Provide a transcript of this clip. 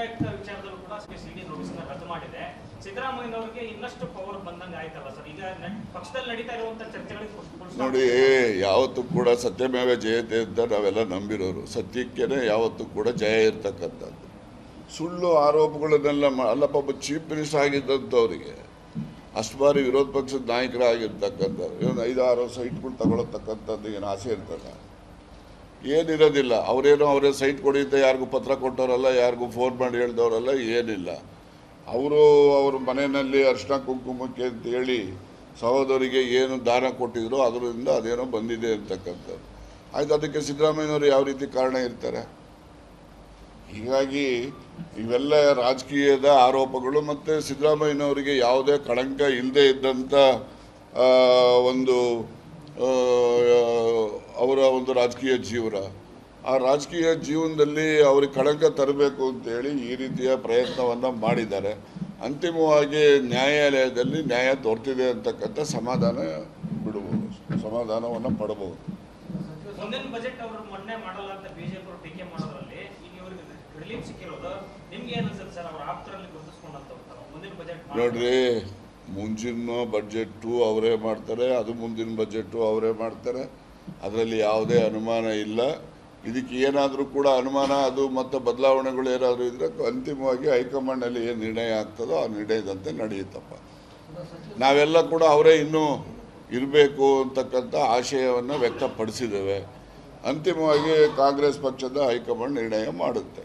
ಲೋಕಾಯುಕ್ತ ವಿಚಾರದಲ್ಲೂ ಕೂಡ ಸಿಡಿ ನೋಟಿಸ್ ರದ್ದು ಮಾಡಿದೆ. ಸಿದ್ದರಾಮಯ್ಯನವರಿಗೆ ಇನ್ನಷ್ಟು ಪವರ್ ಬಂದಂಗೆ ಆಯ್ತಲ್ಲ ಸರ್. ಈಗ ಪಕ್ಷದಲ್ಲಿ ನಡೀತಾ ಇರುವಂತ ಚರ್ಚೆಗಳಿಗೆ ನೋಡಿ, ಯಾವತ್ತೂ ಕೂಡ ಸತ್ಯಮೇವ ಜಯತೆ ಅಂತ ನಾವೆಲ್ಲ ನಂಬಿರೋರು. ಸತ್ಯಕ್ಕೇನೆ ಯಾವತ್ತೂ ಕೂಡ ಜಯ ಇರ್ತಕ್ಕಂಥದ್ದು. ಸುಳ್ಳು ಆರೋಪಗಳನ್ನೆಲ್ಲ ಅಲ್ಲಪ್ಪ, ಒಬ್ಬ ಚೀಫ್ ಮಿನಿಸ್ಟರ್ ಆಗಿದ್ದಂಥವ್ರಿಗೆ ಅಷ್ಟು ಬಾರಿ ವಿರೋಧ ಪಕ್ಷದ ನಾಯಕರಾಗಿರ್ತಕ್ಕಂಥದ್ದು ಏನು 5-6 ಸೈಟ್ಗಳು ತಗೊಳತಕ್ಕಂಥದ್ದು ಏನು ಆಸೆ ಇರ್ತದೆ? ಏನಿರೋದಿಲ್ಲ. ಅವರೇ ಸೈಟ್ ಕೊಡಿ ಅಂತ ಯಾರಿಗೂ ಪತ್ರ ಕೊಟ್ಟವರಲ್ಲ, ಯಾರಿಗೂ ಫೋನ್ ಮಾಡಿ ಹೇಳ್ದವರಲ್ಲ, ಏನಿಲ್ಲ. ಅವ್ರ ಮನೆಯಲ್ಲಿ ಅರ್ಶಿನ ಕುಂಕುಮಕ್ಕೆ ಅಂತ ಹೇಳಿ ಸಹೋದರಿಗೆ ಏನು ದಾನ ಕೊಟ್ಟಿದ್ರು ಅದರಿಂದ ಅದೇನೋ ಬಂದಿದೆ ಅಂತಕ್ಕಂಥದ್ದು. ಆಯ್ತು, ಅದಕ್ಕೆ ಸಿದ್ದರಾಮಯ್ಯನವರು ಯಾವ ರೀತಿ ಕಾರಣ ಇರ್ತಾರೆ? ಹೀಗಾಗಿ ಇವೆಲ್ಲ ರಾಜಕೀಯದ ಆರೋಪಗಳು. ಮತ್ತು ಸಿದ್ದರಾಮಯ್ಯನವರಿಗೆ ಯಾವುದೇ ಕಳಂಕ ಇಲ್ಲದೆ ಇದ್ದಂಥ ಅವರ ಒಂದು ರಾಜಕೀಯ ಜೀವನ. ಆ ರಾಜಕೀಯ ಜೀವನದಲ್ಲಿ ಅವ್ರಿಗೆ ಕಳಂಕ ತರಬೇಕು ಅಂತೇಳಿ ಈ ರೀತಿಯ ಪ್ರಯತ್ನವನ್ನು ಮಾಡಿದ್ದಾರೆ. ಅಂತಿಮವಾಗಿ ನ್ಯಾಯಾಲಯದಲ್ಲಿ ನ್ಯಾಯ ದೊರೆತಿದೆ ಅಂತಕ್ಕಂಥ ಸಮಾಧಾನವನ್ನು ಪಡಬಹುದು. ಮುಂದಿನ ಬಜೆಟ್ ಅವರು ಮೊನ್ನೆ ಮಾಡಲ್ಲ ಅಂತ ಬಿಜೆಪಿ ಅವರು ಟೀಕೆ ಮಾಡೋದ್ರಲ್ಲಿ ಈಗ ಇವರಿಗೆ ರಿಲೀಫ್ ಸಿಕ್ಕಿರೋದು ನಿಮ್ಗೆ ಏನು ಅನ್ಸುತ್ತೆ ಸರ್? ಅವ್ರ ಆಪ್ತರಲ್ಲಿ ಗುರುತಿಸ್ಕೊಂಡಂತ ಮುಂದಿನ ಬಜೆಟ್ ನೋಡ್ರಿ, ಮುಂಚಿನ ಬಜೆಟ್ಟು ಅವರೇ ಮಾಡ್ತಾರೆ, ಅದು ಮುಂದಿನ ಬಜೆಟ್ಟು ಅವರೇ ಮಾಡ್ತಾರೆ. ಅದರಲ್ಲಿ ಯಾವುದೇ ಅನುಮಾನ ಇಲ್ಲ. ಇದಕ್ಕೆ ಏನಾದರೂ ಕೂಡ ಅನುಮಾನ ಅದು ಮತ್ತು ಬದಲಾವಣೆಗಳು ಏನಾದರೂ ಇದ್ದರೆ ಅಂತಿಮವಾಗಿ ಹೈಕಮಾಂಡಲ್ಲಿ ಏನು ನಿರ್ಣಯ ಆಗ್ತದೋ ಆ ನಿರ್ಣಯದಂತೆ ನಡೆಯುತ್ತಪ್ಪ. ನಾವೆಲ್ಲ ಕೂಡ ಅವರೇ ಇನ್ನೂ ಇರಬೇಕು ಅಂತಕ್ಕಂಥ ಆಶಯವನ್ನು ವ್ಯಕ್ತಪಡಿಸಿದ್ದೇವೆ. ಅಂತಿಮವಾಗಿ ಕಾಂಗ್ರೆಸ್ ಪಕ್ಷದ ಹೈಕಮಾಂಡ್ ನಿರ್ಣಯ ಮಾಡುತ್ತೆ.